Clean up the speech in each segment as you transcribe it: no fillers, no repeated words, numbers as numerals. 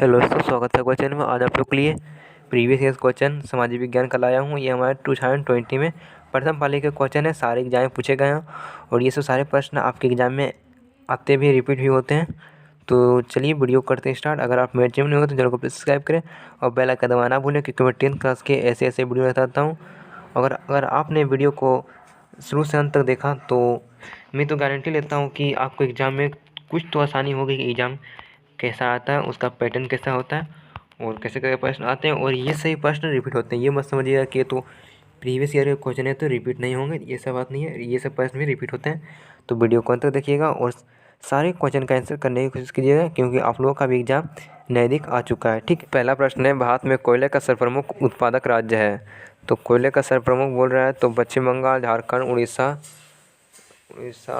Hello दोस्तों, स्वागत है क्वेश्चन में। आज आप लोग के लिए प्रीवियस ईयर क्वेश्चन सामाजिक विज्ञान का लाया हूँ। ये हमारे 2020 में प्रथम पाली के क्वेश्चन है। सारे एग्जाम में पूछे गए हैं और ये सब सारे प्रश्न आपके एग्जाम में आते भी, रिपीट भी होते हैं। तो चलिए वीडियो करते हैं स्टार्ट। अगर आप मेरे चैनल में हो तो चैनल को सब्सक्राइब करें और बेल आइकन दबाना ना भूलें, क्योंकि मैं 10th क्लास के ऐसे ऐसे वीडियो बताता हूँ। अगर आपने वीडियो को शुरू से अंत तक देखा तो मैं तो गारंटी लेता हूँ कि आपको एग्ज़ाम में कुछ तो आसानी होगी कि एग्ज़ाम कैसा आता है, उसका पैटर्न कैसा होता है और कैसे कैसे प्रश्न आते हैं। और ये सही प्रश्न रिपीट होते हैं। ये मत समझिएगा कि ये तो प्रीवियस ईयर के क्वेश्चन है तो रिपीट नहीं होंगे, ये सब बात नहीं है। ये सब प्रश्न भी रिपीट होते हैं। तो वीडियो को अंत तक देखिएगा और सारे क्वेश्चन का आंसर करने की कोशिश कीजिएगा, क्योंकि आप लोगों का भी एग्जाम नज़दीक आ चुका है। ठीक, पहला प्रश्न है, भारत में कोयले का सर्वप्रमुख उत्पादक राज्य है। तो कोयले का सर्वप्रमुख बोल रहा है तो पश्चिम बंगाल, झारखंड, उड़ीसा,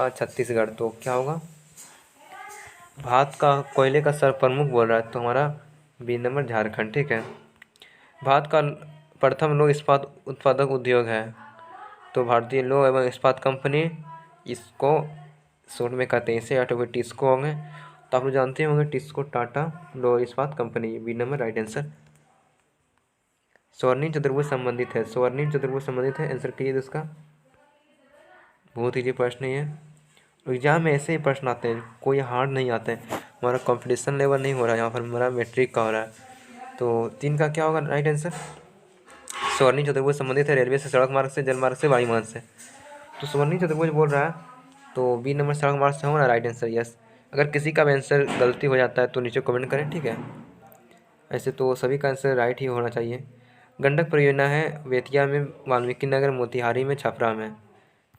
छत्तीसगढ़। तो क्या होगा? भारत का कोयले का सर्वप्रमुख बोल रहा है तो हमारा बी नंबर झारखंड। ठीक है। भारत का प्रथम लौह इस्पात उत्पादक उद्योग है तो भारतीय लौह एवं इस्पात कंपनी, इसको शॉर्ट में कहते हैं, इसे या तो फिर टिस्को होंगे। तो आप लोग जानते होंगे टिस्को टाटा लौह इस्पात company, B number right answer. स्वर्णिम चतुर्भुज संबंधित है, स्वर्णिम चतुर्भुज संबंधित है, आंसर कीजिए इसका। बहुत ईजी प्रश्न है ये। एग्जाम में ऐसे ही प्रश्न आते हैं, कोई हार्ड नहीं आते हैं। हमारा कंपटीशन लेवल नहीं हो रहा है यहाँ पर, हमारा मैट्रिक का हो रहा है। तो 3 का क्या होगा राइट आंसर? स्वर्णिम चतुर्भुज संबंधित है रेलवे से, सड़क मार्ग से, जल मार्ग से, वायु मार्ग से। तो स्वर्णिम चतुर्भुज बोल रहा है तो बी नंबर सड़क मार्ग से होगा राइट आंसर। यस। अगर किसी का भी आंसर गलती हो जाता है तो नीचे कमेंट करें, ठीक है। ऐसे तो सभी का आंसर राइट ही होना चाहिए। गंडक परियोजना है बेतिया में, वाल्मीकि नगर, मोतिहारी में, छपरा में।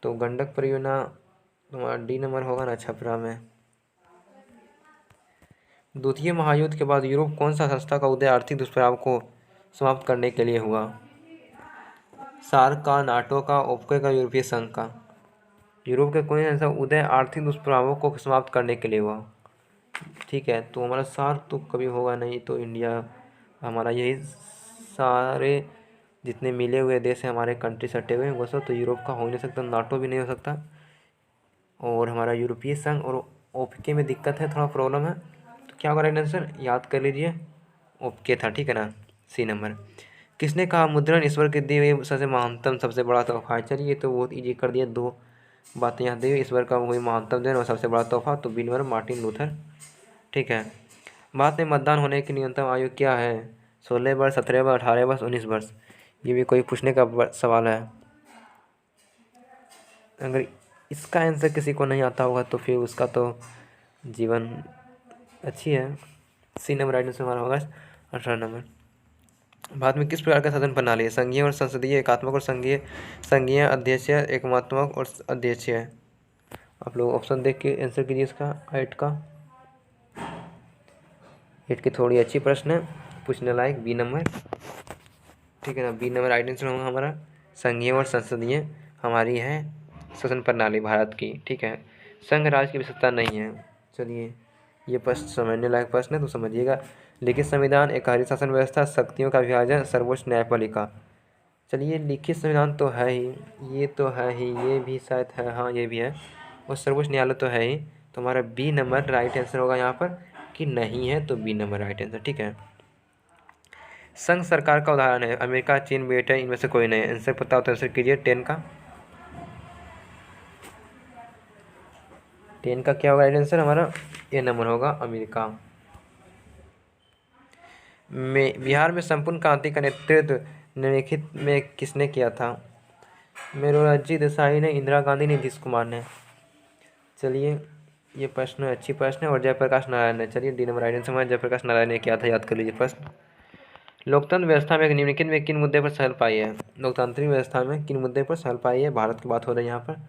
तो गंडक परियोजना तुम्हारा डी नंबर होगा ना, छपरा में। द्वितीय महायुद्ध के बाद यूरोप कौन सा संस्था का उदय आर्थिक दुष्प्रभाव को समाप्त करने के लिए हुआ? सार्क का, नाटो का, ओप्को का, यूरोपीय संघ का। यूरोप के कौन सा उदय आर्थिक दुष्प्रभावों को समाप्त करने के लिए हुआ? ठीक है, तो हमारा सार्क तो कभी होगा नहीं, तो इंडिया हमारा यही सारे जितने मिले हुए देश हैं हमारे कंट्री सटे हुए हैं वो सब, तो यूरोप का हो नहीं सकता, नाटो भी नहीं हो सकता। और हमारा यूरोपीय संघ और ओपके में दिक्कत है, थोड़ा प्रॉब्लम है। तो क्या होगा राइट आंसर? याद कर लीजिए, ओपके था, ठीक है ना, सी नंबर। किसने कहा मुद्रण ईश्वर के दिए हुए सबसे महानतम सबसे बड़ा तोहफा है? चलिए ये तो बहुत ईजी कर दिया, 2 बातें यहाँ दी हुई, ईश्वर का वही महानतम देन और सबसे बड़ा तोहफा, तो बी नंबर मार्टिन लूथर। ठीक है। भारत में मतदान होने की न्यूनतम आयु क्या है? 16 वर्ष, 17 वर्ष, 18 वर्ष, 19 वर्ष। ये भी कोई पूछने का सवाल है। अगर इसका आंसर किसी को नहीं आता होगा तो फिर उसका तो जीवन अच्छी है। सी नंबर राइट आंसर हमारा होगा 18 नंबर। भारत में किस प्रकार का शासन प्रणाली है? संघीय और संसदीय, एकात्मक और संघीय, संघीय, अध्यक्षीय, एकमात्मक और अध्यक्षीय। आप लोग ऑप्शन देख के आंसर कीजिए इसका। 8 का, 8 की थोड़ी अच्छी प्रश्न है, पूछने लायक, बी नंबर। ठीक है ना, बी नंबर राइट आंसर होगा हमारा। संघीय और संसदीय हमारी है शासन प्रणाली भारत की। ठीक है, संघ राज्य की विशेषता नहीं है। चलिए ये प्रश्न समझने लायक प्रश्न है तो समझिएगा। लिखित संविधान, एकाधिकार शासन व्यवस्था, शक्तियों का विभाजन, सर्वोच्च न्यायपालिका। चलिए लिखित संविधान तो है ही, ये तो है ही, ये भी शायद है, हाँ ये भी है, और सर्वोच्च न्यायालय तो है ही। तो हमारा बी नंबर राइट आंसर होगा यहाँ पर, कि नहीं है तो बी नंबर राइट आंसर। ठीक है। संघ सरकार का उदाहरण है अमेरिका, चीन, ब्रिटेन, इनमें से कोई नहीं। आंसर पता हो तो आंसर कीजिए। 10 का, 10 का क्या होगा राइट आंसर हमारा? ए नंबर होगा, अमेरिका। में बिहार में संपूर्ण क्रांति का नेतृत्व निम्नलिखित में किसने किया था? मोरारजी देसाई ने, इंदिरा गांधी ने, नीतीश कुमार ने। चलिए ये प्रश्न अच्छी प्रश्न है, और जयप्रकाश नारायण ने। चलिए डी नंबर राइट आंसर हमारा जयप्रकाश नारायण ने किया था, याद कर लीजिए प्रश्न। लोकतंत्र व्यवस्था में निम्नलिखित में किन मुद्दे पर सहल पाई है? लोकतांत्रिक व्यवस्था में किन मुद्दे पर सहल पाई है? भारत की बात हो रही है यहाँ पर।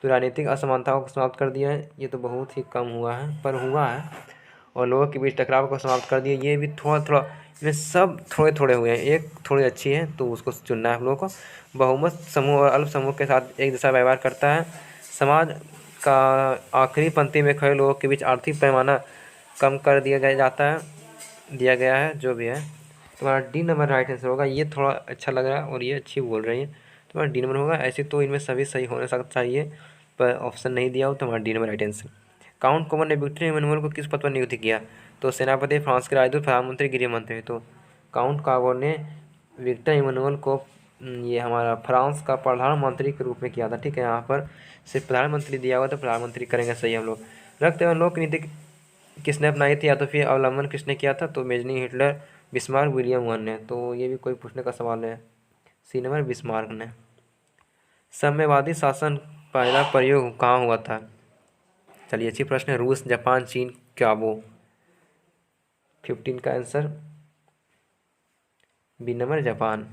तो राजनीतिक असमानताओं को समाप्त कर दिया है, ये तो बहुत ही कम हुआ है पर हुआ है। और लोगों के बीच टकराव को समाप्त कर दिया, ये भी थोड़ा थोड़ा, ये सब थोड़े थोड़े हुए हैं। एक थोड़ी अच्छी है तो उसको चुनना है हम लोगों को। बहुमत समूह और अल्प समूह के साथ एक जैसा व्यवहार करता है। समाज का आखिरी पंक्ति में खड़े लोगों के बीच आर्थिक पैमाना कम कर दिया गया है, जो भी है। तुम्हारा डी नंबर राइट आंसर होगा। ये थोड़ा अच्छा लग रहा है और ये अच्छी बोल रही है, तुम्हारा डी नंबर होगा। ऐसे तो इनमें सभी सही होने चाहिए, पर ऑप्शन नहीं दिया हो तो हमारा D number right answer. Count कोमन ने विक्टर इमैनुअल को किस पद पर नियुक्त किया? तो सेनापति, फ्रांस के राजदूत, प्रधानमंत्री, गृह मंत्री। तो काउंट कागो ने विक्टर इमैनुअल को ये हमारा फ्रांस का प्रधानमंत्री के रूप में किया था। ठीक है, यहाँ पर सिर्फ प्रधानमंत्री दिया हुआ तो प्रधानमंत्री करेंगे सही हम लोग। रक्त एवं लोक नीति किसने अपनाई थी या तो फिर अवलंबन किसने किया था? तो Mazzini, Hitler, Bismarck, William one ने। तो ये भी कोई पूछने का सवाल है। सी नंबर बिस्मार्क ने। साम्यवादी शासन पहला प्रयोग कहाँ हुआ था? चलिए अच्छी प्रश्न है। रूस, जापान, चीन, क्याबो। 15 का answer B number Japan.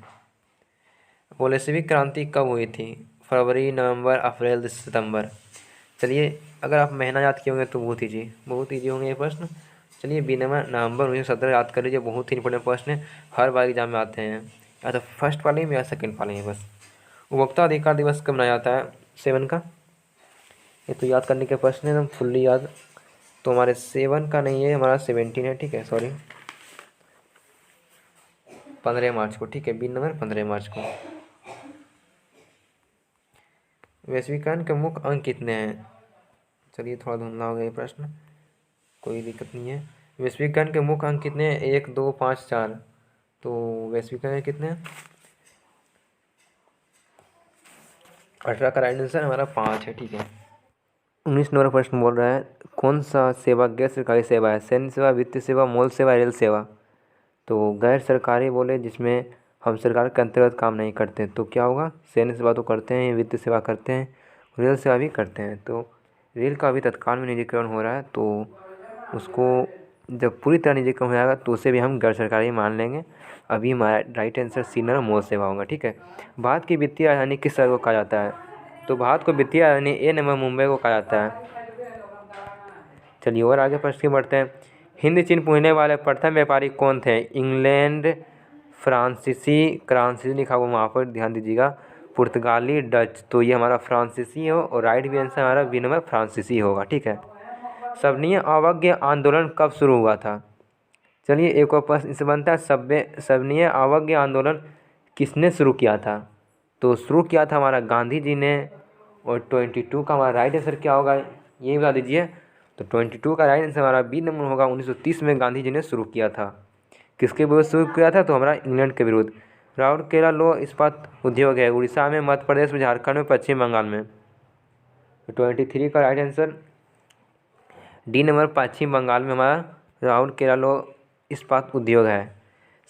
Bolshevik क्रांति कब हुई थी? फरवरी, नवंबर, अप्रैल, सितंबर। चलिए अगर आप महीना याद किए होंगे तो बहुत ईजी होंगे ये प्रश्न। चलिए बी नंबर नवंबर 1917 याद कर लीजिए। बहुत ही इंपॉर्टेंट प्रश्न है, हर बार एग्जाम में आते हैं, या तो फर्स्ट वाले में या सेकंड वाले में बस। उपभोक्ता अधिकार दिवस कब मनाया जाता है? 7 का। ये तो याद करने के प्रश्न है एकदम फुल्ली याद। तो हमारे 7 का नहीं है, हमारा 17 है। ठीक है, सॉरी 15 मार्च को। ठीक है, बी नंबर 15 मार्च को। वैश्वीकरण के मुख्य अंक कितने हैं? चलिए थोड़ा धुंधला हो गया ये प्रश्न, कोई दिक्कत नहीं है। वैश्वीकरण के मुख्य अंक कितने हैं? 1, 2, 5, 4। तो वैश्वीकरण कितने हैं? 18 का राइट आंसर हमारा 5 है। ठीक है। 19 नंबर प्रश्न बोल रहा है कौन सा सेवा गैर सरकारी सेवा है? सैन्य सेवा, वित्तीय सेवा, मॉल सेवा, रेल सेवा। तो गैर सरकारी बोले जिसमें हम सरकार के अंतर्गत काम नहीं करते, तो क्या होगा? सैन्य सेवा तो करते हैं, वित्तीय सेवा करते हैं, रेल सेवा भी करते हैं। तो रेल का अभी तत्काल में निजीकरण हो रहा है, तो उसको जब पूरी तरह निजीकरण हो जाएगा तो उसे भी हम गैर सरकारी मान लेंगे। अभी हमारा राइट आंसर सी नंबर मॉल सेवा होगा। ठीक है। भारत की वित्तीय राजधानी किस शहर को कहा जाता है? तो भारत को वित्तीय राजधानी ए नंबर मुंबई को कहा जाता है। चलिए और आगे प्रश्न बढ़ते हैं। हिंद चीन पूछने वाले प्रथम व्यापारी कौन थे? इंग्लैंड, फ्रांसीसी लिखा हुआ वहाँ पर ध्यान दीजिएगा, पुर्तगाली, डच। तो ये हमारा फ्रांसीसी हो और राइट भी आंसर हमारा बी नंबर फ्रांसीसी होगा। ठीक है। सविनय अवज्ञा आंदोलन कब शुरू हुआ था? चलिए एक और प्रश्न इससे बनता है, सविनय अवज्ञा आंदोलन किसने शुरू किया था? तो शुरू किया था हमारा गांधी जी ने। और 22 का हमारा राइट आंसर क्या होगा ये बता दीजिए। तो 22 का राइट आंसर हमारा बी नंबर होगा। 1930 में गांधी जी ने शुरू किया था। किसके विरुद्ध शुरू किया था? तो हमारा इंग्लैंड के विरुद्ध। राउरकेला लौह इस्पात उद्योग है उड़ीसा में, मध्य प्रदेश में, झारखंड में, पश्चिम बंगाल में। तो 23 का राइट आंसर डी नंबर पश्चिम बंगाल में हमारा राउरकेला लौह इस्पात उद्योग है।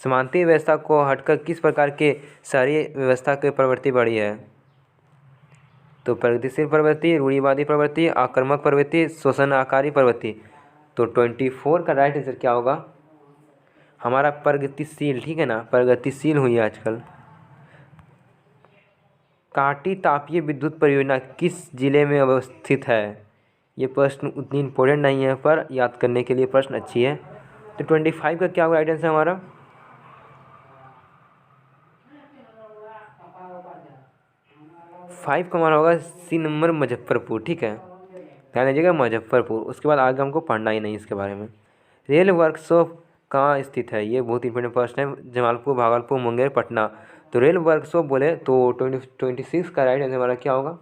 समांतीय व्यवस्था को हटकर किस प्रकार के शहरी व्यवस्था की प्रवृत्ति बढ़ी है? तो प्रगतिशील प्रवृत्ति, रूढ़िवादी प्रवृत्ति, आक्रामक प्रवृत्ति, शोषणकारी प्रवृत्ति। तो 24 का राइट आंसर क्या होगा? हमारा प्रगतिशील। ठीक है ना, प्रगतिशील हुई है आजकल। काटी तापीय विद्युत परियोजना किस जिले में अवस्थित है? ये प्रश्न उतनी इम्पोर्टेंट नहीं है पर याद करने के लिए प्रश्न अच्छी है। तो 25 का क्या होगा राइट आंसर हमारा? 5 का हमारा होगा सी नंबर मुजफ्फरपुर। ठीक है, ध्यान दीजिएगा मुजफ्फरपुर। उसके बाद आगे हमको पढ़ना ही नहीं इसके बारे में। रेल वर्कशॉप कहाँ स्थित है? ये बहुत इंपॉर्टेंट प्रश्न है। जमालपुर, भागलपुर, मुंगेर, पटना। तो रेल वर्कशॉप बोले तो 26 का राइट आंसर हमारा क्या होगा?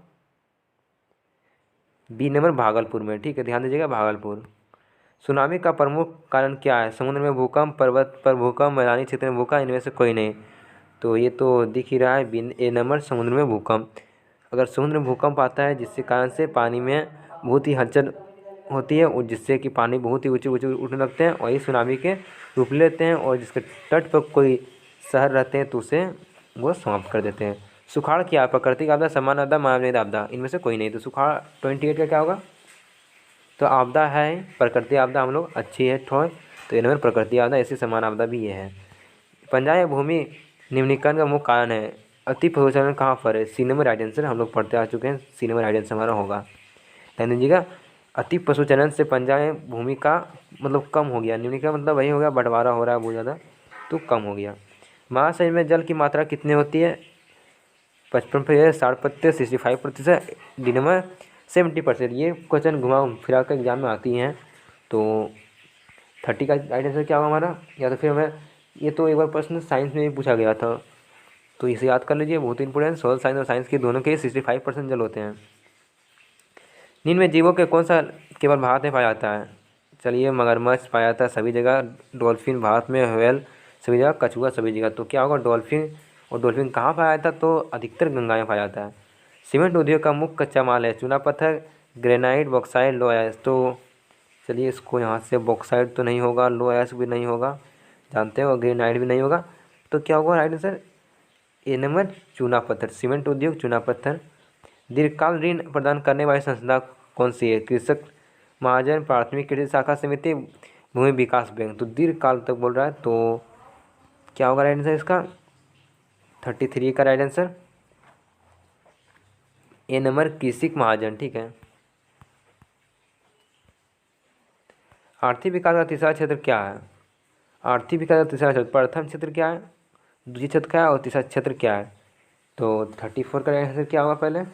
बी नंबर भागलपुर में। ठीक है, ध्यान दीजिएगा भागलपुर। सुनामी का प्रमुख कारण क्या है? समुद्र में भूकंप, पर्वत पर भूकंप, मैदानी क्षेत्र में भूकंप, इनमें से कोई नहीं। तो ये तो दिख ही रहा है बी ए नंबर समुद्र में भूकंप। अगर समुद्र में भूकंप आता है जिसके कारण से पानी में बहुत ही हलचल होती है और जिससे कि पानी बहुत ही ऊँचे ऊँचे उठने लगते हैं, वही सुनामी के रूप लेते हैं। और जिसके तट पर कोई शहर रहते हैं तो उसे वो समाप्त कर देते हैं। सुखाड़ क्या? प्राकृतिक आपदा, सामान्य आपदा, मानवनिर्मित आपदा। इनमें से कोई नहीं। तो सुखाड़ 28 का क्या होगा? तो आपदा है, प्राकृतिक आपदा हम लोग अच्छी है थोड़ी। तो इनमें प्राकृतिक आपदा ऐसी समान आपदा भी ये है। पंजाब भूमि निम्नीकरण का मुख्य कारण है। अति प्रदूषण कहाँ पर है? सी नंबर राइट आंसर हम लोग पढ़ते आ चुके हैं। सी नंबर राइट आंसर हमारा होगा। ध्यान दीजिएगा, अति पशुचलन से पंजाब भूमि का मतलब कम हो गया। निम्नीकरण मतलब वही हो गया, बंटवारा हो रहा है बहुत ज़्यादा, तो कम हो गया। महाशरीर में जल की मात्रा कितनी होती है? 55%, 60%, 65%, डी नंबर 70%। ये क्वेश्चन घुमा फिरा कर एग्जाम में आती हैं। तो 30 का राइट आंसर क्या होगा हमारा? या तो फिर हमें ये तो एक बार प्रश्न साइंस में भी पूछा गया था, तो इसे याद कर लीजिए, बहुत इंपॉर्टेंट। सोशल साइंस और साइंस के दोनों के 65% जल होते हैं। निम्न में जीवों के केवल भारत में पाया जाता है? चलिए, मगरमच्छ पाया जाता है सभी जगह, डॉल्फिन भारत में, व्हेल सभी जगह, कछुआ सभी जगह। तो क्या होगा डॉल्फिन, और डॉल्फिन कहाँ पाया जाता है? तो अधिकतर गंगा में पाया जाता है। सीमेंट उद्योग का मुख्य कच्चा माल है? चूना पत्थर, ग्रेनाइट, बॉक्साइट, लोहा। तो चलिए इसको यहाँ से, बॉक्साइट तो नहीं होगा, लोहा भी नहीं होगा, जानते हो, ग्रेनाइट भी नहीं होगा। तो क्या होगा राइट आंसर? ए नंबर चूना पत्थर, सीमेंट उद्योग चूना पत्थर। दीर्घकाल ऋण प्रदान करने वाली संस्था कौन सी है? कृषक महाजन, प्राथमिक कृषि शाखा समिति, भूमि विकास बैंक। तो दीर्घकाल तक बोल रहा है, तो क्या होगा राइट आंसर इसका? 33 का राइट आंसर ए नंबर कृषक महाजन। ठीक है। आर्थिक विकास का तीसरा क्षेत्र क्या है? आर्थिक विकास का तीसरा क्षेत्र, प्रथम क्षेत्र क्या है, द्वितीय क्षेत्र क्या है, और तीसरा क्षेत्र क्या है? तो 34 का राइट आंसर क्या होगा? पहले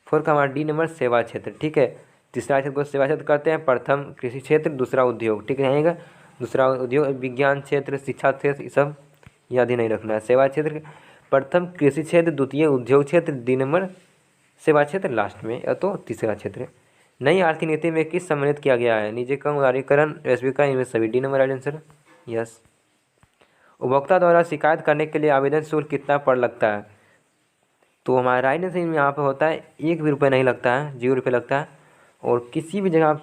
4 का हमारा डी नंबर सेवा क्षेत्र। ठीक है। तीसरा क्षेत्र को सेवा क्षेत्र करते हैं, प्रथम कृषि क्षेत्र, दूसरा उद्योग। ठीक है, रहेगा दूसरा उद्योग, विज्ञान क्षेत्र, शिक्षा क्षेत्र, ये सब याद ही नहीं रखना है। सेवा क्षेत्र, प्रथम कृषि क्षेत्र, द्वितीय उद्योग क्षेत्र, डी नंबर सेवा क्षेत्र लास्ट में, या तो तीसरा क्षेत्र। नई आर्थिक नीति में किस सम्मिलित किया गया है? निजीकरण, उदारीकरण, वैश्वीकरण, इनमें सभी, D number right answer yes. उपभोक्ता द्वारा शिकायत करने के लिए आवेदन शुल्क कितना पर लगता है? तो हमारा राइट आंसर यहाँ पर होता है 1 भी रुपये नहीं लगता है, 0 रुपये लगता है। और किसी भी जगह आप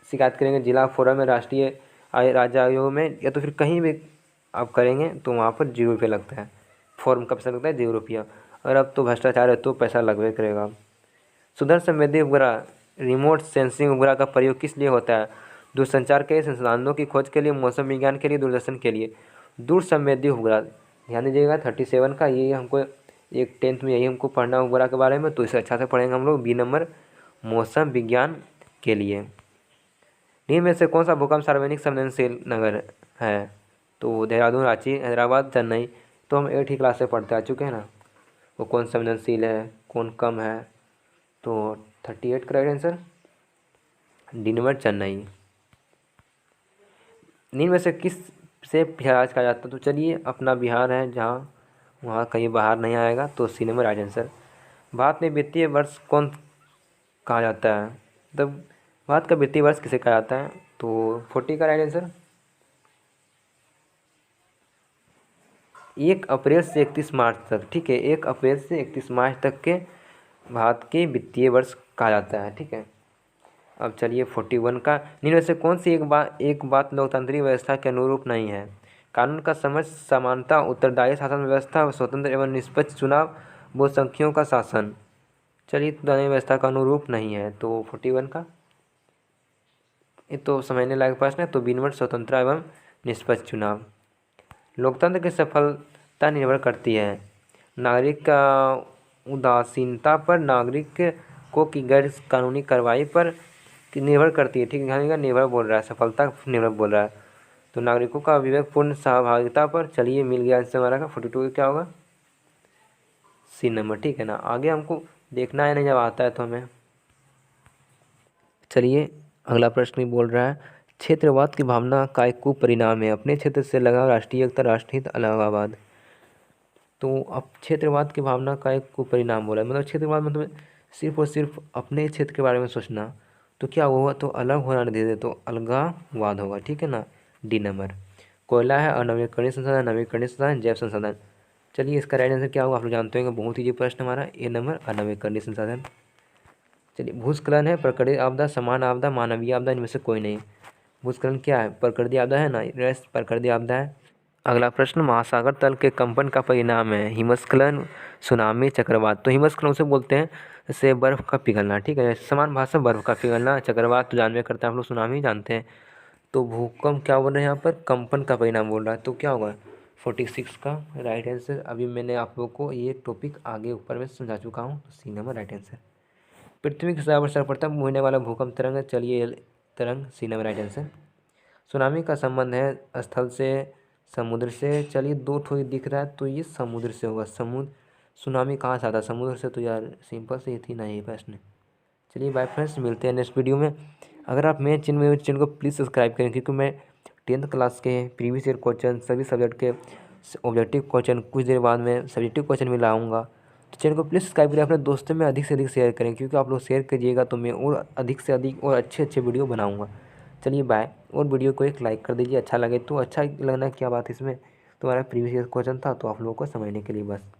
शिकायत करेंगे, जिला फोरम में, राष्ट्रीय राज्य आयोग में, या तो फिर कहीं भी आप करेंगे, तो वहाँ पर 0 रुपये लगता है। फॉर्म का पैसा लगता है 0 रुपया, और अब तो भ्रष्टाचार है तो पैसा लगभग करेगा। सुदूर संवेदी उपग्रह, रिमोट सेंसिंग उपग्रह का प्रयोग किस लिए होता है? दूरसंचार के संसाधनों की खोज के लिए, मौसम विज्ञान के लिए, दूरदर्शन के लिए। दूर संवेदी उपग्रह, ध्यान दीजिएगा 37 का, ये हमको एक 10th में यही हमको पढ़ना उपग्रह के बारे में, तो इसे अच्छा से पढ़ेंगे हम लोग। बी नंबर मौसम विज्ञान के लिए। निम्न में से कौन सा भूकंप सार्वजनिक संवेदनशील नगर है? तो देहरादून, रांची, हैदराबाद, चेन्नई। तो हम 8th क्लास से पढ़ते आ चुके हैं ना, वो कौन संवेदनशील है, कौन कम है। तो 38 का right answer D number Chennai. निम्न में से किस से बिहार राज्य कहा जाता है? तो चलिए अपना बिहार है, जहाँ वहाँ कहीं बाहर नहीं आएगा, तो C number right answer. Bharat में वित्तीय वर्ष कौन कहा जाता है? मतलब भारत का वित्तीय वर्ष किसे कहा जाता है? तो 40 का राइट आंसर 1 अप्रैल से 31 मार्च तक। ठीक है, 1 अप्रैल से 31 मार्च तक के भारत के वित्तीय वर्ष कहा जाता है। ठीक है। अब चलिए 41 का, निम्न में से कौन सी एक बात लोकतांत्रिक व्यवस्था के अनुरूप नहीं है? कानून का समझ, समानता, उत्तरदायी शासन व्यवस्था, स्वतंत्र एवं निष्पक्ष चुनाव, बहुसंख्यों का शासन। चलिए उत्तरदायी व्यवस्था का अनुरूप नहीं है, तो 41 का, ये तो समझने लायक प्रश्न है। तो बी नंबर स्वतंत्र एवं निष्पक्ष चुनाव। लोकतंत्र की सफलता निर्भर करती है नागरिक का उदासीनता पर, नागरिक को की गैर कानूनी कार्रवाई पर निर्भर करती है। ठीक है, निर्भर बोल रहा है, सफलता निर्भर बोल रहा है। तो नागरिकों का विवेकपूर्ण सहभागिता पर। चलिए मिल गया आंसर हमारा का 42 क्या होगा? C number. ठीक है ना, आगे हमको देखना है नहीं, जब आता है तो हमें। चलिए अगला प्रश्न भी बोल रहा है, क्षेत्रवाद की भावना का एक कुपरिणाम है, अपने क्षेत्र से लगाव, राष्ट्रीय एकता, राष्ट्रहित, अलगाववाद। तो अब क्षेत्रवाद की भावना का एक कुपरिणाम बोला है, मतलब क्षेत्रवाद मतलब सिर्फ और सिर्फ अपने क्षेत्र के बारे में सोचना। तो क्या हुआ? तो अलग होना नहीं देते, तो अलगाववाद होगा। ठीक है ना, डी नंबर। कोयला है, अनवीकरणीय संसाधन, नवीकरणीय संसाधन, जैव संसाधन। चलिए इसका राइट आंसर क्या होगा? आप लोग जानते होंगे, बहुत ही प्रश्न हमारा, ए नंबर अनवीकरणीय संसाधन। चलिए भूस्खलन है, प्राकृतिक आपदा, समान आपदा, मानवीय आपदा, इनमें से कोई नहीं। भूस्खलन क्या है? प्राकृतिक आपदा है ना, यस प्राकृतिक आपदा है। अगला प्रश्न, महासागर तल के कंपन का परिणाम है हिमस्खलन, सुनामी, चक्रवात। तो हिमस्खलन उसे बोलते हैं जैसे बर्फ़ का पिघलना। ठीक है, समान भाषा बर्फ़ का पिघलना। चक्रवात तो जानवे करते हैं आप लोग, सुनामी जानते हैं। तो भूकंप क्या बोल रहे हैं यहाँ पर? कंपन का परिणाम बोल रहा है। तो क्या होगा? 46 का राइट आंसर। अभी मैंने आप लोग को ये टॉपिक आगे ऊपर में समझा चुका हूँ, तो सी नंबर राइट आंसर। पृथ्वी की सतह पर सर्वप्रथम होने वाला भूकंप तरंग है। चलिए तरंग, C number right answer. Tsunami का संबंध है स्थल से, समुद्र से। चलिए 2 ठो दिख रहा है, तो ये समुद्र से होगा। समुद्र, सुनामी कहाँ से आता है? समुद्र से। तो यार सिंपल से थी ना ये प्रश्न। चलिए बाय फ्रेंड्स, मिलते हैं नेक्स्ट वीडियो में। अगर आप मेरे चैनल को प्लीज़ सब्सक्राइब करें, क्योंकि मैं 10th क्लास के प्रीवियस ईयर क्वेश्चन, सभी सब्जेक्ट के ऑब्जेक्टिव क्वेश्चन कुछ देर बाद में सब्जेक्टिव क्वेश्चन भी लाऊंगा। तो चैनल को प्लीज़ सब्सक्राइब करें, अपने दोस्तों में अधिक से अधिक शेयर करें, क्योंकि आप लोग शेयर कीजिएगा तो मैं और अधिक से अधिक और अच्छे अच्छे वीडियो बनाऊँगा। चलिए बाय। और वीडियो को एक लाइक कर दीजिए, अच्छा लगे तो। अच्छा लगना क्या बात इसमें, तुम्हारा प्रीवियस ईयर क्वेश्चन था तो आप लोगों को समझने के लिए बस।